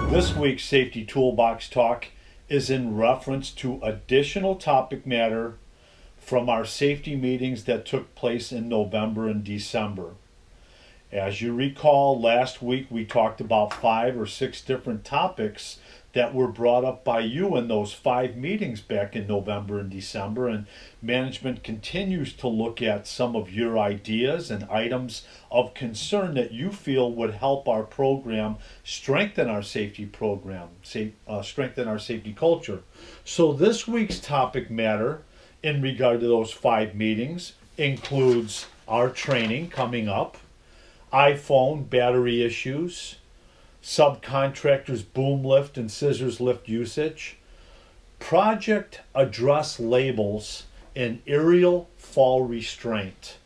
This week's Safety Toolbox Talk is in reference to additional topic matter from our safety meetings that took place in November and December. As you recall, last week we talked about 5 or 6 different topics that were brought up by you in those 5 meetings back in November and December, and management continues to look at some of your ideas and items of concern that you feel would help our program strengthen our safety program, strengthen our safety culture. So this week's topic matter in regard to those 5 meetings includes our training coming up, iPhone battery issues, subcontractors boom lift and scissors lift usage, project address labels, and aerial fall restraint.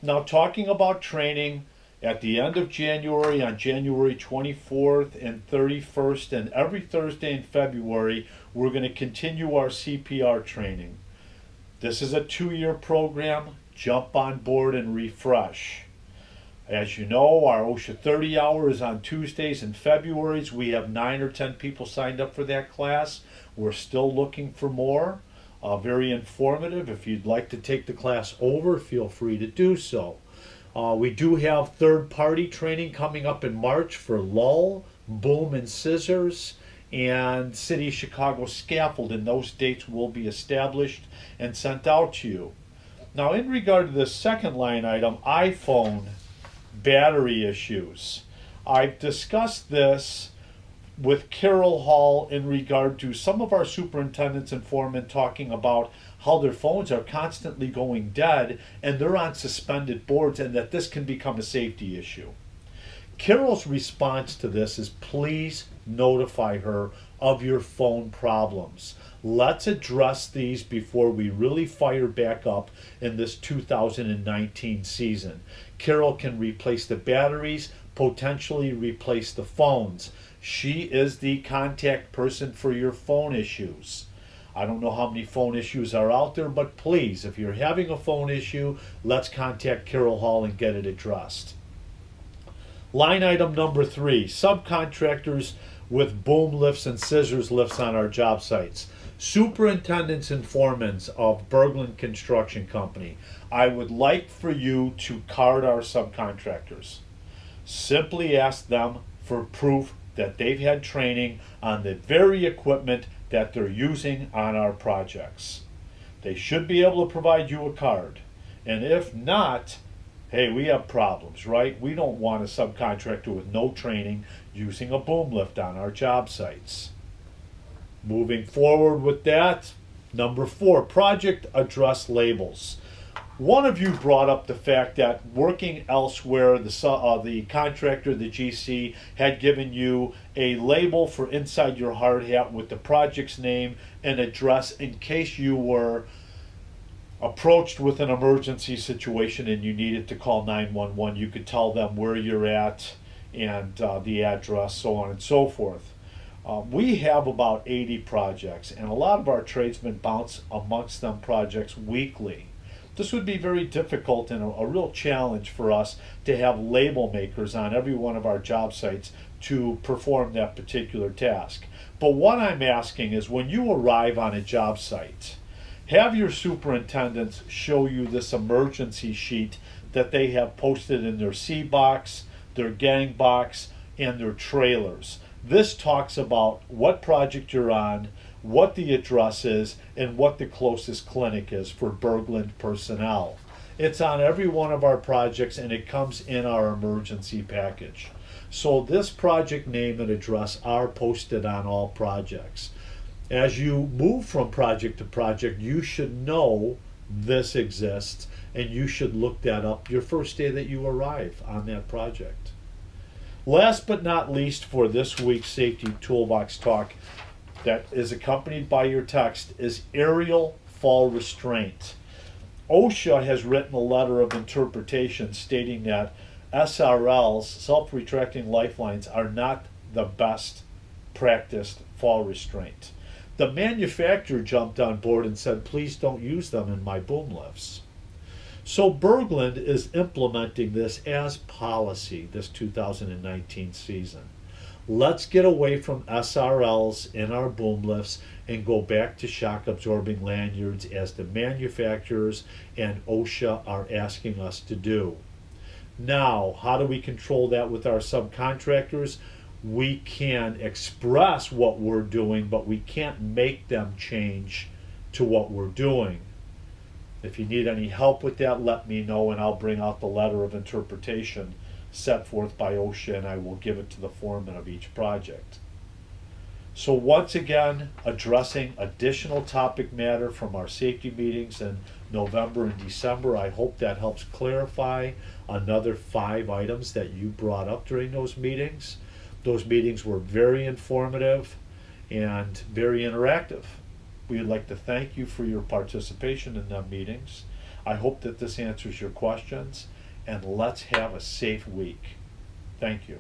Now, talking about training, at the end of January, on January 24th and 31st, and every Thursday in February, we're going to continue our CPR training. This is a 2-year program. Jump on board and refresh. As you know, our OSHA 30 hour is on Tuesdays and Februaries. We have 9 or 10 people signed up for that class. We're still looking for more. Very informative. If you'd like to take the class over, feel free to do so. We do have third-party training coming up in March for Lull, Boom and Scissors, and City of Chicago Scaffold, and those dates will be established and sent out to you. Now, in regard to the second line item, iPhone battery issues, I've discussed this with Carol Hall in regard to some of our superintendents and foremen talking about how their phones are constantly going dead and they're on suspended boards, and that this can become a safety issue. Carol's response to this is, please notify her of your phone problems. Let's address these before we really fire back up in this 2019 season. Carol can replace the batteries, potentially replace the phones. She is the contact person for your phone issues. I don't know how many phone issues are out there, but please, if you're having a phone issue, let's contact Carol Hall and get it addressed. Line item number 3, subcontractors with boom lifts and scissors lifts on our job sites. Superintendents and foremen of Berglund Construction Company, I would like for you to card our subcontractors. Simply ask them for proof that they've had training on the very equipment that they're using on our projects. They should be able to provide you a card. And if not, hey, we have problems, right? We don't want a subcontractor with no training using a boom lift on our job sites. Moving forward with that, number 4, project address labels. One of you brought up the fact that working elsewhere, the contractor, the GC, had given you a label for inside your hard hat with the project's name and address in case you were approached with an emergency situation and you needed to call 911. You could tell them where you're at and the address, so on and so forth. We have about 80 projects, and a lot of our tradesmen bounce amongst them projects weekly. This would be very difficult and a real challenge for us to have label makers on every one of our job sites to perform that particular task. But what I'm asking is, when you arrive on a job site, have your superintendents show you this emergency sheet that they have posted in their C box, their gang box, and their trailers. This talks about what project you're on, what the address is, and what the closest clinic is for Berglund personnel. It's on every one of our projects, and it comes in our emergency package. So this project name and address are posted on all projects. As you move from project to project, you should know this exists, and you should look that up your first day that you arrive on that project. Last but not least, for this week's Safety Toolbox Talk that is accompanied by your text, is aerial fall restraint. OSHA has written a letter of interpretation stating that SRLs, self-retracting lifelines, are not the best practiced fall restraint. The manufacturer jumped on board and said, please don't use them in my boom lifts. So Berglund is implementing this as policy this 2019 season. Let's get away from SRLs in our boom lifts and go back to shock absorbing lanyards as the manufacturers and OSHA are asking us to do. Now, how do we control that with our subcontractors? We can express what we're doing, but we can't make them change to what we're doing. If you need any help with that, let me know and I'll bring out the letter of interpretation set forth by OSHA and I will give it to the foreman of each project. So once again, addressing additional topic matter from our safety meetings in November and December. I hope that helps clarify another 5 items that you brought up during those meetings. Those meetings were very informative and very interactive. We would like to thank you for your participation in them meetings. I hope that this answers your questions, and let's have a safe week. Thank you.